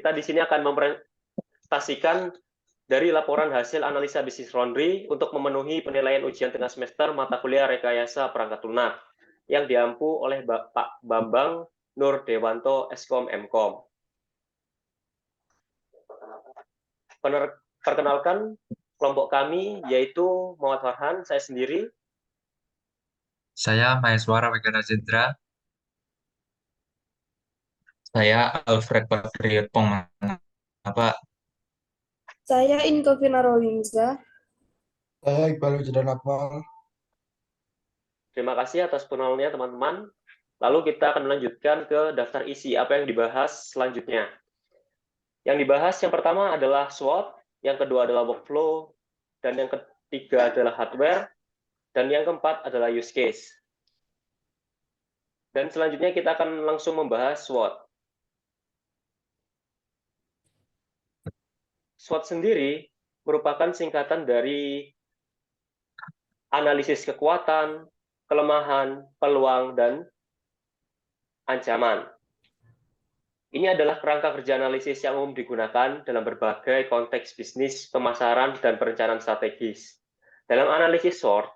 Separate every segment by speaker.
Speaker 1: kita di sini akan mempresentasikan dari laporan hasil analisa bisnis laundry untuk memenuhi penilaian ujian tengah semester mata kuliah rekayasa perangkat lunak yang diampu oleh Pak Bambang Nur Dewanto, Eskom Mkom. Perkenalkan, kelompok kami yaitu Muhammad Farhan, saya sendiri.
Speaker 2: Saya Maheswara Wegana Cendra. Saya Alfred Patriotpong. Apa?
Speaker 3: Saya Inka Vinarolinza.
Speaker 4: Saya Iqbal Wijadan Akmal.
Speaker 1: Terima kasih atas penontonnya teman-teman. Lalu kita akan melanjutkan ke daftar isi apa yang dibahas selanjutnya. Yang dibahas yang pertama adalah SWOT, yang kedua adalah workflow, dan yang ketiga adalah hardware, dan yang keempat adalah use case. Dan selanjutnya kita akan langsung membahas SWOT. SWOT sendiri merupakan singkatan dari analisis kekuatan, kelemahan, peluang, dan ancaman. Ini adalah kerangka kerja analisis yang umum digunakan dalam berbagai konteks bisnis, pemasaran, dan perencanaan strategis. Dalam analisis SWOT,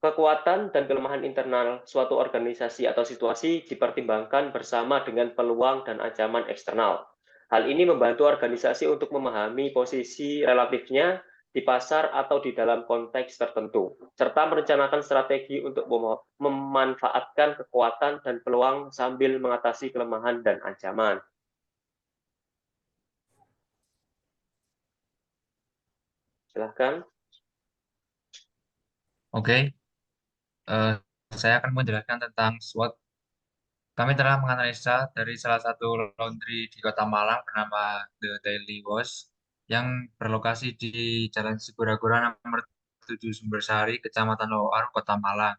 Speaker 1: kekuatan dan kelemahan internal suatu organisasi atau situasi dipertimbangkan bersama dengan peluang dan ancaman eksternal. Hal ini membantu organisasi untuk memahami posisi relatifnya di pasar atau di dalam konteks tertentu, serta merencanakan strategi untuk memanfaatkan kekuatan dan peluang sambil mengatasi kelemahan dan ancaman. Silahkan.
Speaker 2: Oke, saya akan menjelaskan tentang SWOT. Kami telah menganalisa dari salah satu laundry di Kota Malang bernama The Daily Wash yang berlokasi di Jalan Sigura-gura nomor 7 Sumbersari, Kecamatan Loar, Kota Malang.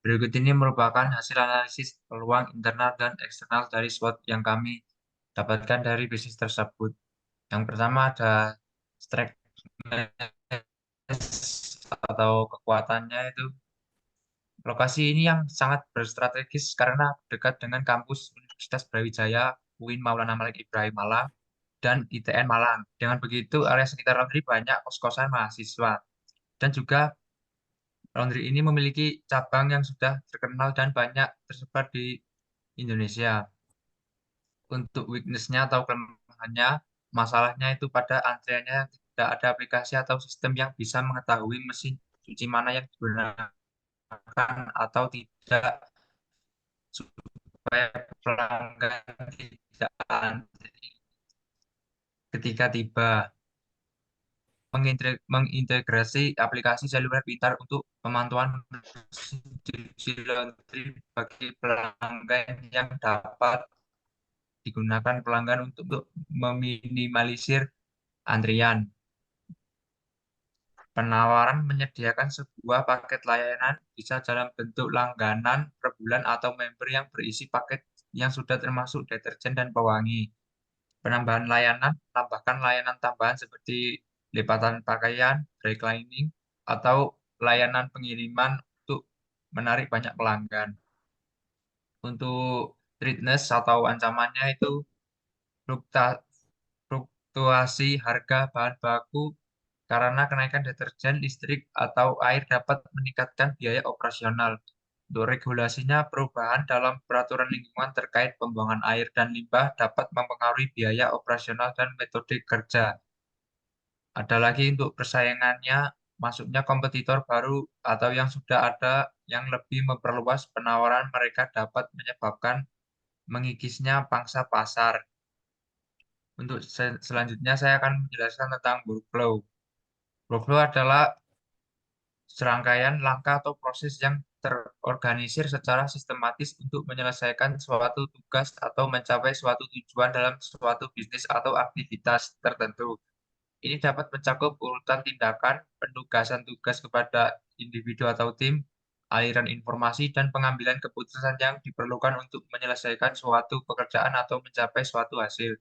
Speaker 2: Berikut ini merupakan hasil analisis peluang internal dan eksternal dari SWOT yang kami dapatkan dari bisnis tersebut. Yang pertama ada strength atau kekuatannya itu. Lokasi ini yang sangat berstrategis karena dekat dengan kampus Universitas Brawijaya, UIN Maulana Malik Ibrahim Malang, dan ITN Malang. Dengan begitu, area sekitar laundry banyak kos-kosan mahasiswa. Dan juga laundry ini memiliki cabang yang sudah terkenal dan banyak tersebar di Indonesia. Untuk weakness-nya atau kelemahannya, masalahnya itu pada antriannya yang tidak ada aplikasi atau sistem yang bisa mengetahui mesin cuci mana yang digunakan atau tidak, supaya pelanggan tidak antri ketika tiba. Mengintegrasi aplikasi seluler pintar untuk pemantauan mesin cuci laundry bagi pelanggan yang dapat digunakan pelanggan untuk meminimalisir antrian. Penawaran menyediakan sebuah paket layanan bisa dalam bentuk langganan per bulan atau member yang berisi paket yang sudah termasuk deterjen dan pewangi. Penambahan layanan menambahkan layanan tambahan seperti lipatan pakaian, dry cleaning, atau layanan pengiriman untuk menarik banyak pelanggan. Untuk threatness atau ancamannya itu fluktuasi harga bahan baku karena kenaikan deterjen, listrik, atau air dapat meningkatkan biaya operasional. Untuk regulasinya, perubahan dalam peraturan lingkungan terkait pembuangan air dan limbah dapat mempengaruhi biaya operasional dan metode kerja. Ada lagi untuk persaingannya, masuknya kompetitor baru atau yang sudah ada yang lebih memperluas penawaran mereka dapat menyebabkan mengikisnya pangsa pasar. Untuk selanjutnya saya akan menjelaskan tentang workflow. Workflow adalah serangkaian langkah atau proses yang terorganisir secara sistematis untuk menyelesaikan suatu tugas atau mencapai suatu tujuan dalam suatu bisnis atau aktivitas tertentu. Ini dapat mencakup urutan tindakan, penugasan tugas kepada individu atau tim, aliran informasi, dan pengambilan keputusan yang diperlukan untuk menyelesaikan suatu pekerjaan atau mencapai suatu hasil.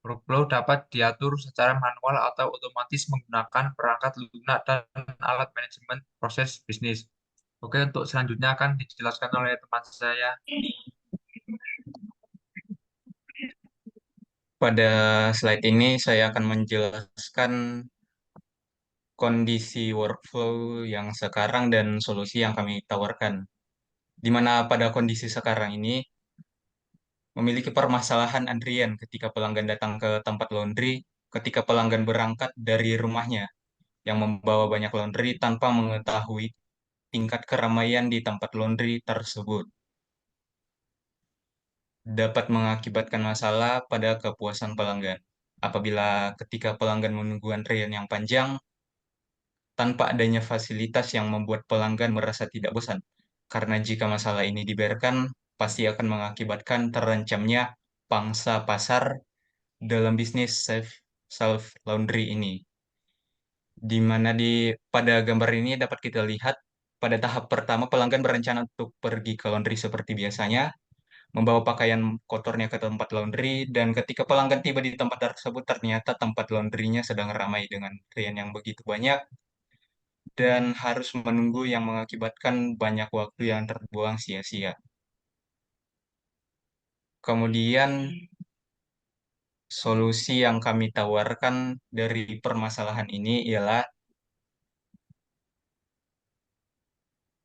Speaker 2: Workflow dapat diatur secara manual atau otomatis menggunakan perangkat lunak dan alat manajemen proses bisnis. Oke, untuk selanjutnya akan dijelaskan oleh teman saya.
Speaker 5: Pada slide ini saya akan menjelaskan kondisi workflow yang sekarang dan solusi yang kami tawarkan. Di mana pada kondisi sekarang ini memiliki permasalahan antrian ketika pelanggan datang ke tempat laundry, ketika pelanggan berangkat dari rumahnya yang membawa banyak laundry tanpa mengetahui tingkat keramaian di tempat laundry tersebut. Dapat mengakibatkan masalah pada kepuasan pelanggan. Apabila ketika pelanggan menunggu antrian yang panjang, tanpa adanya fasilitas yang membuat pelanggan merasa tidak bosan. Karena jika masalah ini dibiarkan, pasti akan mengakibatkan terancamnya pangsa pasar dalam bisnis self laundry ini. Di mana pada gambar ini dapat kita lihat pada tahap pertama pelanggan berencana untuk pergi ke laundry seperti biasanya, membawa pakaian kotornya ke tempat laundry, dan ketika pelanggan tiba di tempat tersebut ternyata tempat laundrynya sedang ramai dengan antrian yang begitu banyak dan harus menunggu yang mengakibatkan banyak waktu yang terbuang sia-sia. Kemudian solusi yang kami tawarkan dari permasalahan ini ialah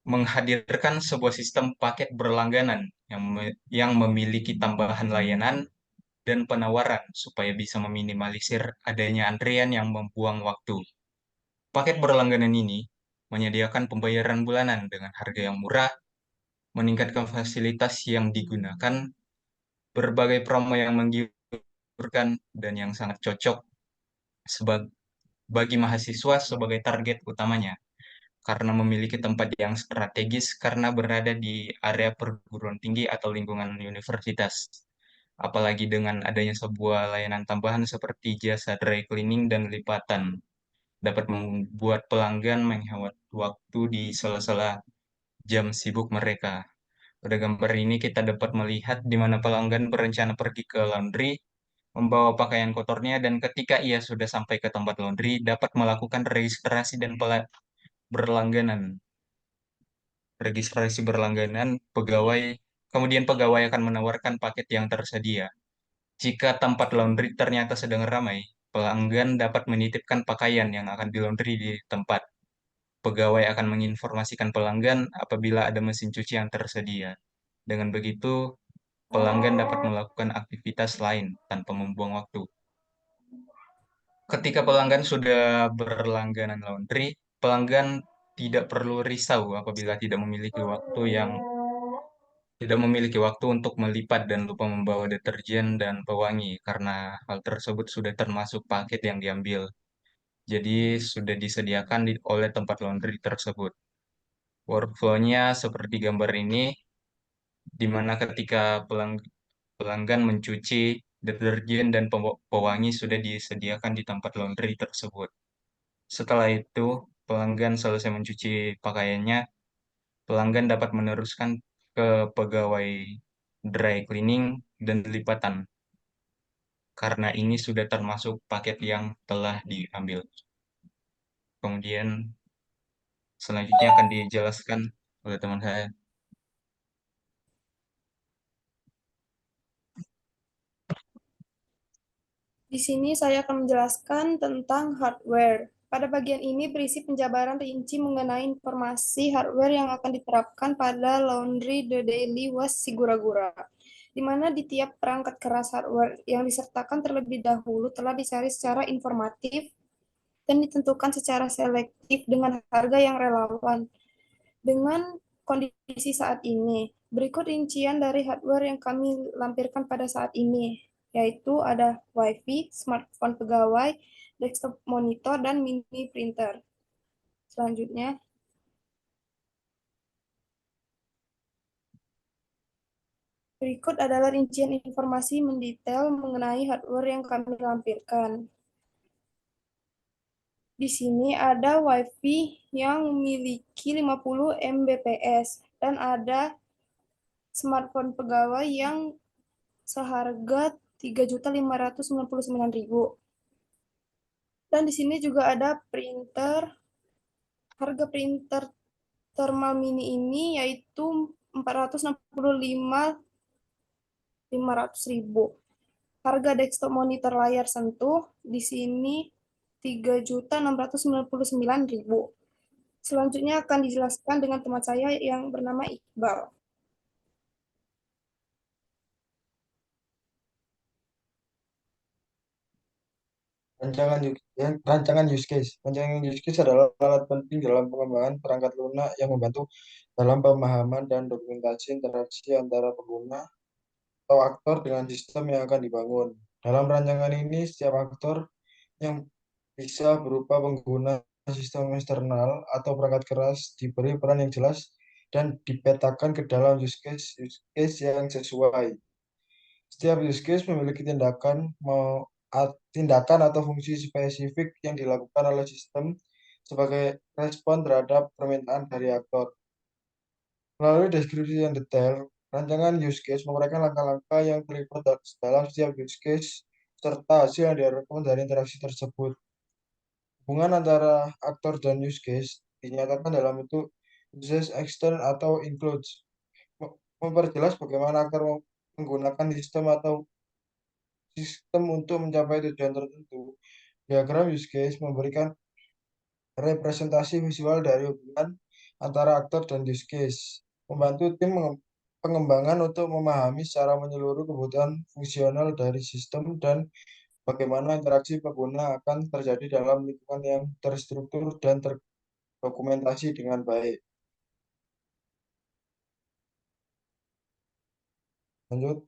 Speaker 5: menghadirkan sebuah sistem paket berlangganan yang memiliki tambahan layanan dan penawaran supaya bisa meminimalisir adanya antrian yang membuang waktu. Paket berlangganan ini menyediakan pembayaran bulanan dengan harga yang murah, meningkatkan fasilitas yang digunakan, berbagai promo yang menggiurkan, dan yang sangat cocok bagi mahasiswa sebagai target utamanya, karena memiliki tempat yang strategis karena berada di area perguruan tinggi atau lingkungan universitas. Apalagi dengan adanya sebuah layanan tambahan seperti jasa dry cleaning dan lipatan, dapat membuat pelanggan menghemat waktu di sela-sela jam sibuk mereka. Pada gambar ini kita dapat melihat di mana pelanggan berencana pergi ke laundry, membawa pakaian kotornya, dan ketika ia sudah sampai ke tempat laundry, dapat melakukan registrasi dan berlangganan. Registrasi berlangganan, kemudian pegawai akan menawarkan paket yang tersedia. Jika tempat laundry ternyata sedang ramai, pelanggan dapat menitipkan pakaian yang akan dilaundry di tempat. Pegawai akan menginformasikan pelanggan apabila ada mesin cuci yang tersedia. Dengan begitu, pelanggan dapat melakukan aktivitas lain tanpa membuang waktu. Ketika pelanggan sudah berlangganan laundry, pelanggan tidak perlu risau apabila tidak memiliki waktu untuk melipat dan lupa membawa deterjen dan pewangi karena hal tersebut sudah termasuk paket yang diambil. Jadi sudah disediakan oleh tempat laundry tersebut. Workflow-nya seperti gambar ini, di mana ketika pelanggan mencuci, deterjen dan pewangi sudah disediakan di tempat laundry tersebut. Setelah itu, pelanggan selesai mencuci pakaiannya, pelanggan dapat meneruskan ke pegawai dry cleaning dan lipatan, karena ini sudah termasuk paket yang telah diambil. Kemudian selanjutnya akan dijelaskan oleh teman saya.
Speaker 3: Di sini saya akan menjelaskan tentang hardware. Pada bagian ini berisi penjabaran rinci mengenai informasi hardware yang akan diterapkan pada laundry The Daily Wash Sigura-gura, di mana di tiap perangkat keras hardware yang disertakan terlebih dahulu telah dicari secara informatif dan ditentukan secara selektif dengan harga yang relevan. Dengan kondisi saat ini, berikut rincian dari hardware yang kami lampirkan pada saat ini, yaitu ada WiFi, smartphone pegawai, desktop monitor, dan mini printer. Selanjutnya, berikut adalah rincian informasi mendetail mengenai hardware yang kami lampirkan. Di sini ada WiFi yang memiliki 50 Mbps dan ada smartphone pegawai yang seharga 3.599.000. Dan di sini juga ada printer. Harga printer thermal mini ini yaitu 465.500.000. Harga desktop monitor layar sentuh di sini 3.699.000. Selanjutnya akan dijelaskan dengan teman saya yang bernama Iqbal.
Speaker 4: Rancangan use case. Rancangan use case adalah alat penting dalam pengembangan perangkat lunak yang membantu dalam pemahaman dan dokumentasi interaksi antara pengguna atau aktor dengan sistem yang akan dibangun. Dalam rancangan ini, setiap aktor yang bisa berupa pengguna sistem eksternal atau perangkat keras diberi peran yang jelas dan dipetakan ke dalam use case yang sesuai. Setiap use case memiliki tindakan atau fungsi spesifik yang dilakukan oleh sistem sebagai respon terhadap permintaan dari aktor. Melalui deskripsi yang detail, rancangan use case menguraikan langkah-langkah yang terlibat dalam setiap use case serta hasil yang diharapkan dari interaksi tersebut. Hubungan antara aktor dan use case dinyatakan dalam bentuk uses extend atau includes, memperjelas bagaimana aktor menggunakan sistem untuk mencapai tujuan tertentu. Diagram use case memberikan representasi visual dari hubungan antara aktor dan use case, membantu tim pengembangan untuk memahami secara menyeluruh kebutuhan fungsional dari sistem dan bagaimana interaksi pengguna akan terjadi dalam lingkungan yang terstruktur dan terdokumentasi dengan baik. Lanjut.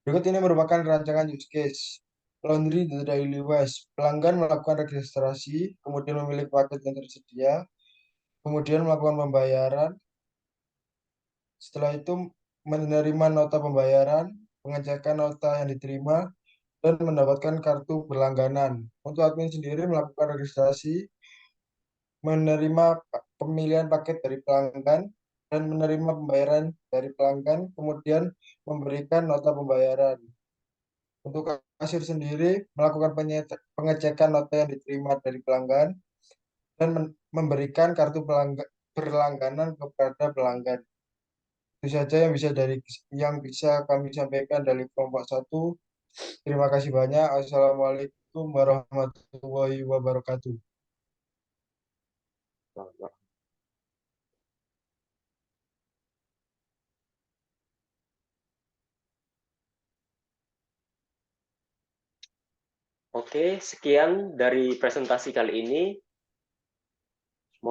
Speaker 4: Berikut ini merupakan rancangan use case. Laundry the Daily Waste. Pelanggan melakukan registrasi, kemudian memilih paket yang tersedia, kemudian melakukan pembayaran. Setelah itu menerima nota pembayaran, pengecekan nota yang diterima, dan mendapatkan kartu berlangganan. Untuk admin sendiri melakukan registrasi, menerima pemilihan paket dari pelanggan, dan menerima pembayaran dari pelanggan, kemudian memberikan nota pembayaran. Untuk kasir sendiri, melakukan pengecekan nota yang diterima dari pelanggan, dan memberikan kartu berlangganan kepada pelanggan. Itu saja yang bisa kami sampaikan dari kelompok 1. Terima kasih banyak. Assalamualaikum warahmatullahi wabarakatuh.
Speaker 1: Oke, sekian dari presentasi kali ini.